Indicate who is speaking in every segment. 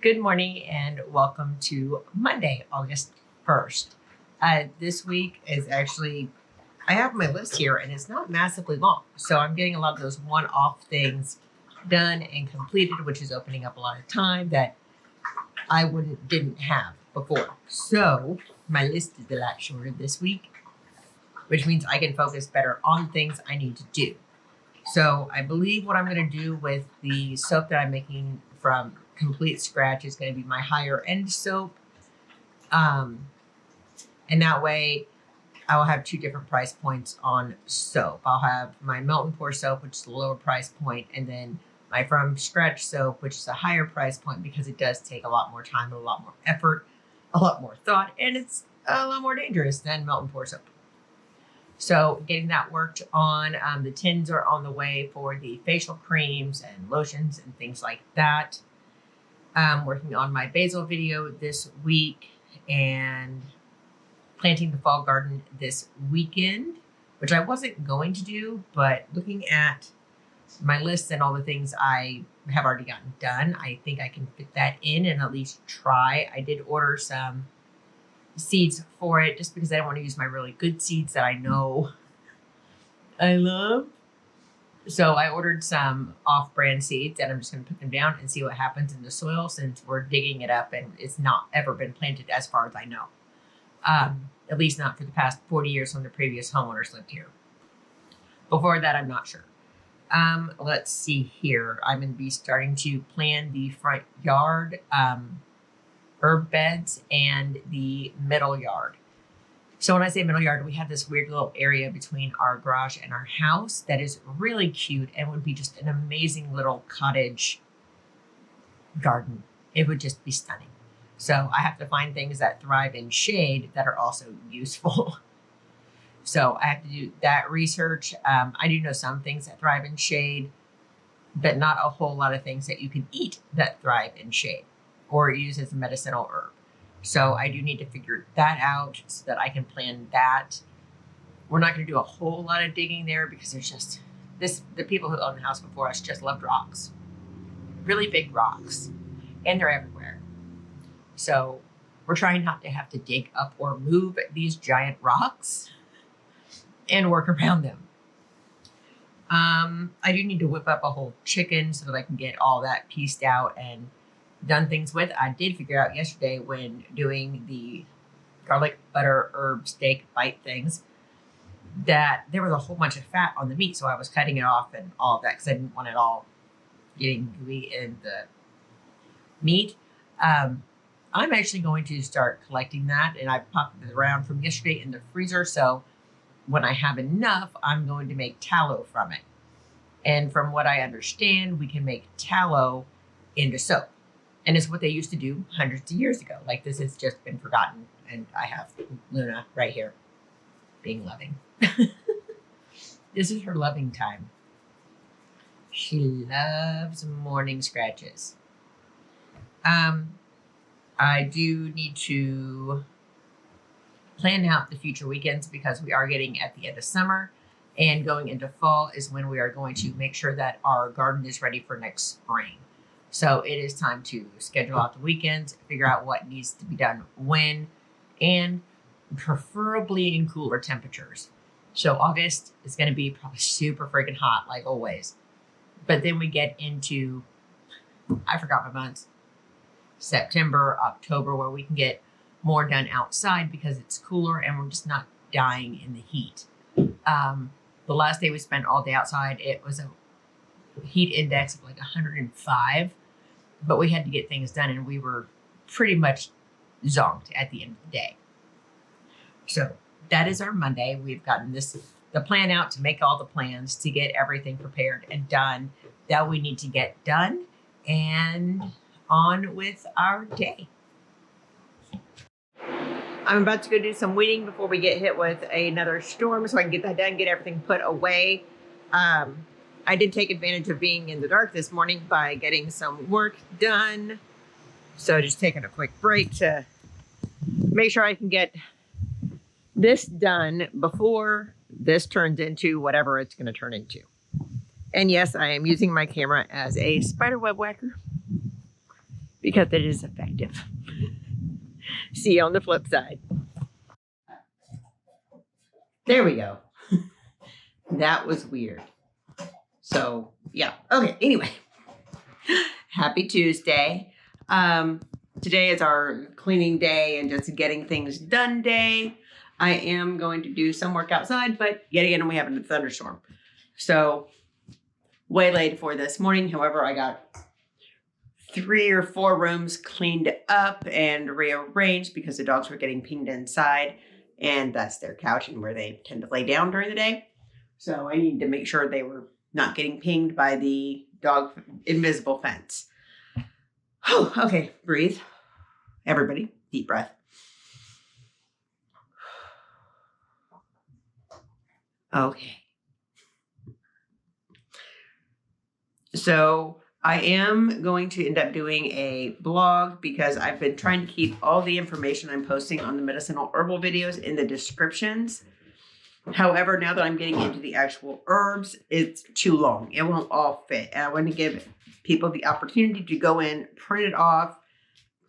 Speaker 1: Good morning and welcome to Monday, August 1st. This week is actually, I have my list here and it's not massively long. So I'm getting a lot of those one-off things done and completed, which is opening up a lot of time that I didn't have before. So my list is a lot shorter this week, which means I can focus better on things I need to do. So I believe what I'm going to do with the soap that I'm making from complete scratch is going to be my higher end soap. And that way I will have two different price points on soap. I'll have my melt and pour soap, which is the lower price point, and then my from scratch soap, which is a higher price point because it does take a lot more time, a lot more effort, a lot more thought, and it's a lot more dangerous than melt and pour soap. So getting that worked on, the tins are on the way for the facial creams and lotions and things like that. I'm working on my basil video this week and planting the fall garden this weekend, which I wasn't going to do, but looking at my list and all the things I have already gotten done, I think I can fit that in and at least try. I did order some seeds for it just because I don't want to use my really good seeds that I know I love. So I ordered some off-brand seeds and I'm just going to put them down and see what happens in the soil since we're digging it up and it's not ever been planted as far as I know. At least not for the past 40 years when the previous homeowners lived here. Before that, I'm not sure. Let's see here. I'm going to be starting to plan the front yard, herb beds, and the middle yard. So when I say middle yard, we have this weird little area between our garage and our house that is really cute and would be just an amazing little cottage garden. It would just be stunning. So I have to find things that thrive in shade that are also useful. So I have to do that research. I do know some things that thrive in shade, but not a whole lot of things that you can eat that thrive in shade or use as a medicinal herb. So I do need to figure that out so that I can plan that. We're not going to do a whole lot of digging there because there's just the people who owned the house before us just loved rocks, really big rocks, and they're everywhere. So we're trying not to have to dig up or move these giant rocks and work around them. I do need to whip up a whole chicken so that I can get all that pieced out and done things with. I did figure out yesterday when doing the garlic butter herb steak bite things that there was a whole bunch of fat on the meat, so I was cutting it off and all of that because I didn't want it all getting gooey in the meat. I'm actually going to start collecting that, and I popped it around from yesterday in the freezer, so when I have enough, I'm going to make tallow from it. And from what I understand, we can make tallow into soap. And it's what they used to do hundreds of years ago. Like, this has just been forgotten. And I have Luna right here being loving. This is her loving time. She loves morning scratches. I do need to plan out the future weekends because we are getting at the end of summer and going into fall is when we are going to make sure that our garden is ready for next spring. So it is time to schedule out the weekends, figure out what needs to be done when, and preferably in cooler temperatures. So August is going to be probably super freaking hot, like always. But then we get into, I forgot my months, September, October, where we can get more done outside because it's cooler and we're just not dying in the heat. The last day we spent all day outside, it was a heat index of like 105. But we had to get things done and we were pretty much zonked at the end of the day. So that is our Monday. We've gotten the plan out to make all the plans to get everything prepared and done that we need to get done and on with our day. I'm about to go do some weeding before we get hit with another storm so I can get that done, get everything put away. I did take advantage of being in the dark this morning by getting some work done. So just taking a quick break to make sure I can get this done before this turns into whatever it's going to turn into. And yes, I am using my camera as a spider web whacker. because it is effective. See you on the flip side. There we go. That was weird. So yeah. Okay. Anyway, happy Tuesday. Today is our cleaning day and just getting things done day. I am going to do some work outside, but yet again, we have a thunderstorm. So waylaid for this morning. However, I got 3 or 4 rooms cleaned up and rearranged because the dogs were getting pinged inside, and that's their couch and where they tend to lay down during the day. So I needed to make sure they were not getting pinged by the dog invisible fence. Oh, okay, breathe. Everybody, deep breath. Okay. So I am going to end up doing a blog because I've been trying to keep all the information I'm posting on the medicinal herbal videos in the descriptions. However, now that I'm getting into the actual herbs, it's too long. It won't all fit. And I want to give people the opportunity to go in, print it off,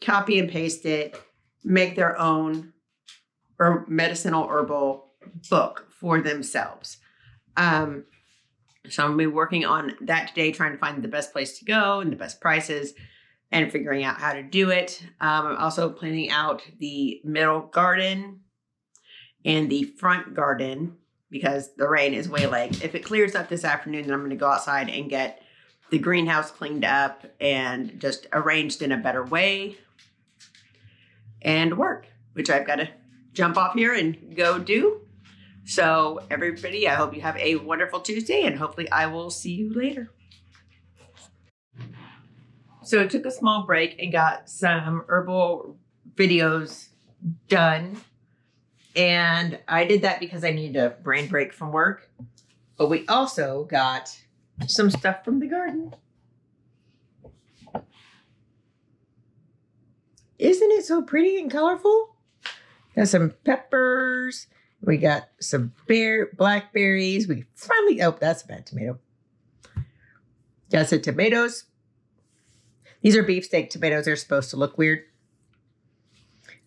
Speaker 1: copy and paste it, make their own medicinal herbal book for themselves. So I'm going to be working on that today, trying to find the best place to go and the best prices and figuring out how to do it. I'm also planning out the middle garden and the front garden because the rain is way late. If it clears up this afternoon, then I'm going to go outside and get the greenhouse cleaned up and just arranged in a better way and work, which I've got to jump off here and go do. So everybody, I hope you have a wonderful Tuesday and hopefully I will see you later. So I took a small break and got some herbal videos done. And I did that because I needed a brain break from work. But we also got some stuff from the garden. Isn't it so pretty and colorful? Got some peppers. We got some blackberries. We finally, oh, that's a bad tomato. Got some tomatoes. These are beefsteak tomatoes. They're supposed to look weird.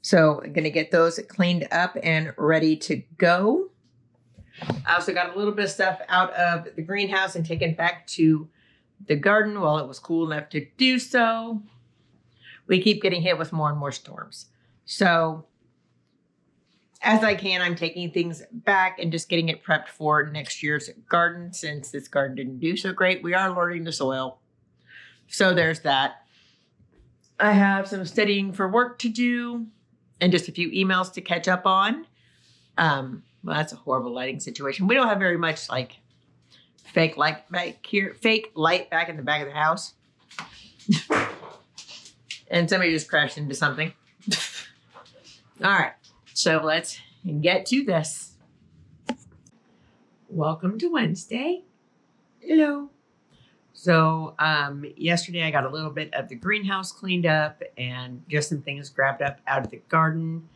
Speaker 1: So I'm going to get those cleaned up and ready to go. I also got a little bit of stuff out of the greenhouse and taken back to the garden while it was cool enough to do so. We keep getting hit with more and more storms. So as I can, I'm taking things back and just getting it prepped for next year's garden. Since this garden didn't do so great, we are learning the soil. So there's that. I have some studying for work to do and just a few emails to catch up on. Well, that's a horrible lighting situation. We don't have very much like fake light back here, fake light back in the back of the house. And somebody just crashed into something. All right. So let's get to this. Welcome to Wednesday. Hello. So yesterday I got a little bit of the greenhouse cleaned up and just some things grabbed up out of the garden.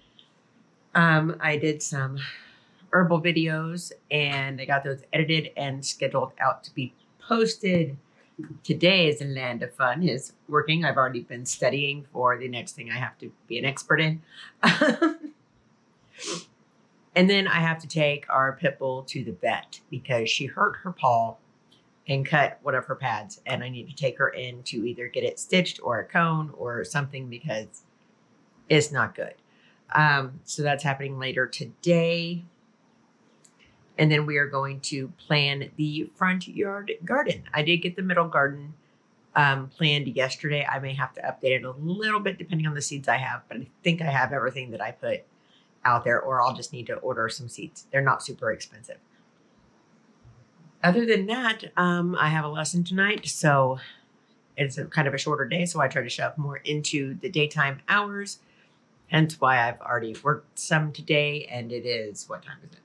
Speaker 1: I did some herbal videos and I got those edited and scheduled out to be posted. Today's land of fun is working. I've already been studying for the next thing I have to be an expert in. And then I have to take our pit bull to the vet because she hurt her paw and cut one of her pads. And I need to take her in to either get it stitched or a cone or something because it's not good. So that's happening later today. And then we are going to plan the front yard garden. I did get the middle garden planned yesterday. I may have to update it a little bit depending on the seeds I have, but I think I have everything that I put out there, or I'll just need to order some seeds. They're not super expensive. Other than that, I have a lesson tonight, so it's kind of a shorter day, so I try to shove more into the daytime hours, hence why I've already worked some today, and it is, what time is it?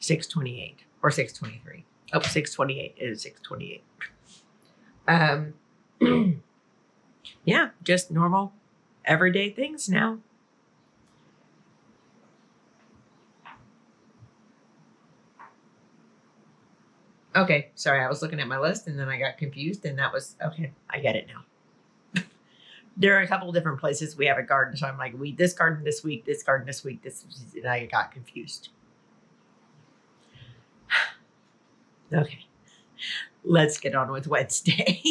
Speaker 1: 6:28 or 6:23. Oh, 6:28. It is 6:28. Yeah, just normal, everyday things now. Okay, sorry, I was looking at my list and then I got confused and that was, okay, I get it now. there are a couple of different places we have a garden. So I'm like, weed this garden this week, this garden this week, and I got confused. Okay, let's get on with Wednesday.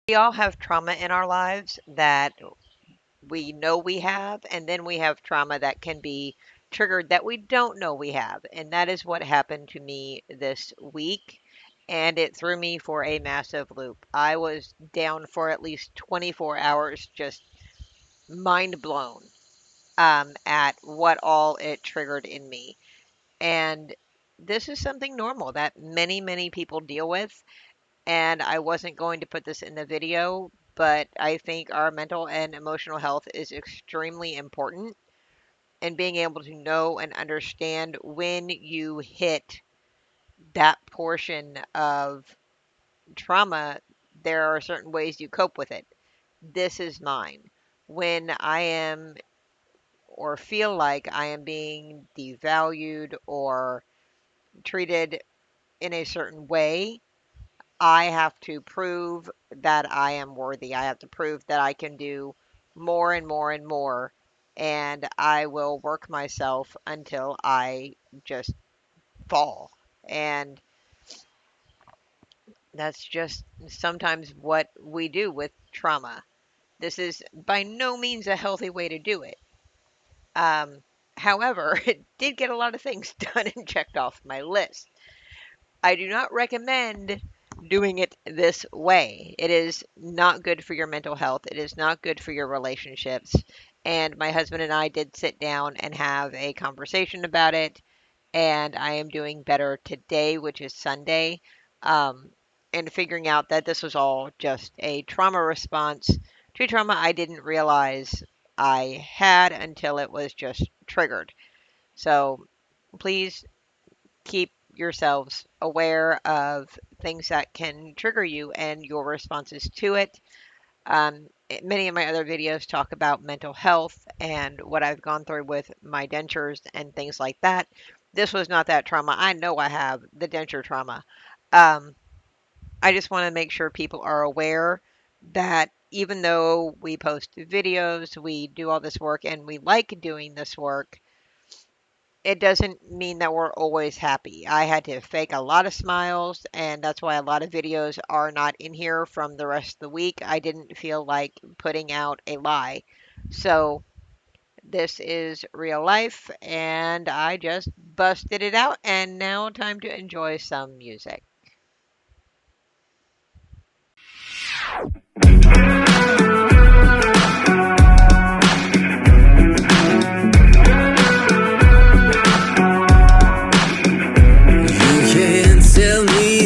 Speaker 2: We all have trauma in our lives that we know we have, and then we have trauma that can be triggered that we don't know we have. And that is what happened to me this week. And it threw me for a massive loop. I was down for at least 24 hours, just mind blown at what all it triggered in me. And this is something normal that many, many people deal with. And I wasn't going to put this in the video, but I think our mental and emotional health is extremely important. And being able to know and understand when you hit that portion of trauma, there are certain ways you cope with it. This is mine. When I am or feel like I am being devalued or treated in a certain way, I have to prove that I am worthy. I have to prove that I can do more and more and more. And I will work myself until I just fall. And that's just sometimes what we do with trauma. This is by no means a healthy way to do it. Um, However, it did get a lot of things done and checked off my list. I do not recommend doing it this way. It is not good for your mental health. It is not good for your relationships. And my husband and I did sit down and have a conversation about it. And I am doing better today, which is Sunday, and figuring out that this was all just a trauma response to trauma I didn't realize I had until it was just triggered. So please keep yourselves aware of things that can trigger you and your responses to it. Many of my other videos talk about mental health and what I've gone through with my dentures and things like that. This was not that trauma. I know I have the denture trauma. I just want to make sure people are aware that even though we post videos, we do all this work, and we like doing this work, it doesn't mean that we're always happy. I had to fake a lot of smiles, and that's why a lot of videos are not in here from the rest of the week. I didn't feel like putting out a lie. So this is real life, and I just busted it out, and now time to enjoy some music.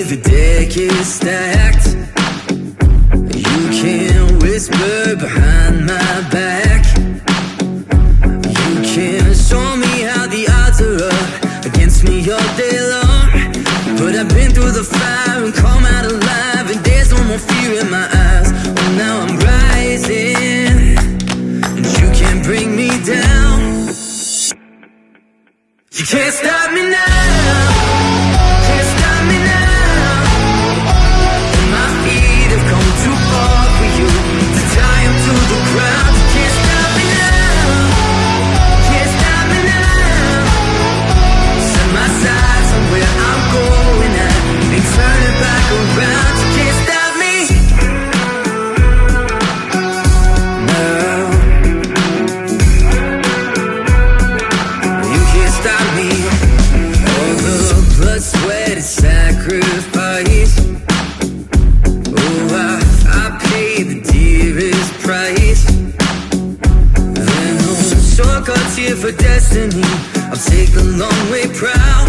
Speaker 3: The deck is stacked. You can whisper behind my back. You can show me how the odds are up against me all day long. But I've been through the fire and come out alive, and there's no more fear in my eyes. Oh, now I'm rising, and you can't bring me down. You can't stop me now. Sacrifice. Oh, I paid the dearest price. There are no shortcuts here for destiny. I'll take the long way proud.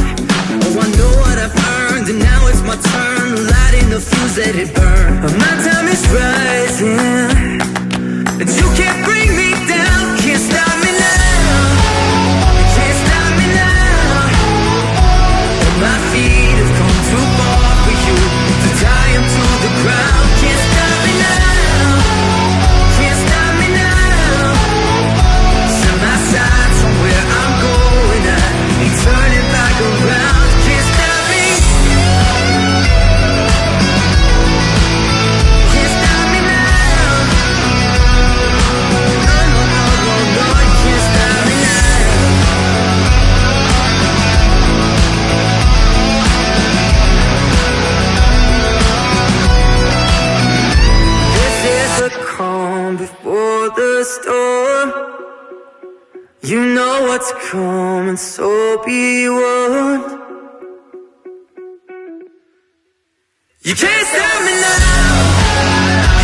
Speaker 3: Oh, I know what I've earned, and now it's my turn. Lighting the fuse, let it burn. My time is rising, and you can't bring me down. Can't stop me now. Can't stop me now. My feet have come too far for you to tie them to the ground. Can't stop me now. Can't stop me now. Set my sights on where I'm going. I ain't turning back around. Can't stop me. to come, and so be warned. You can't stop me now.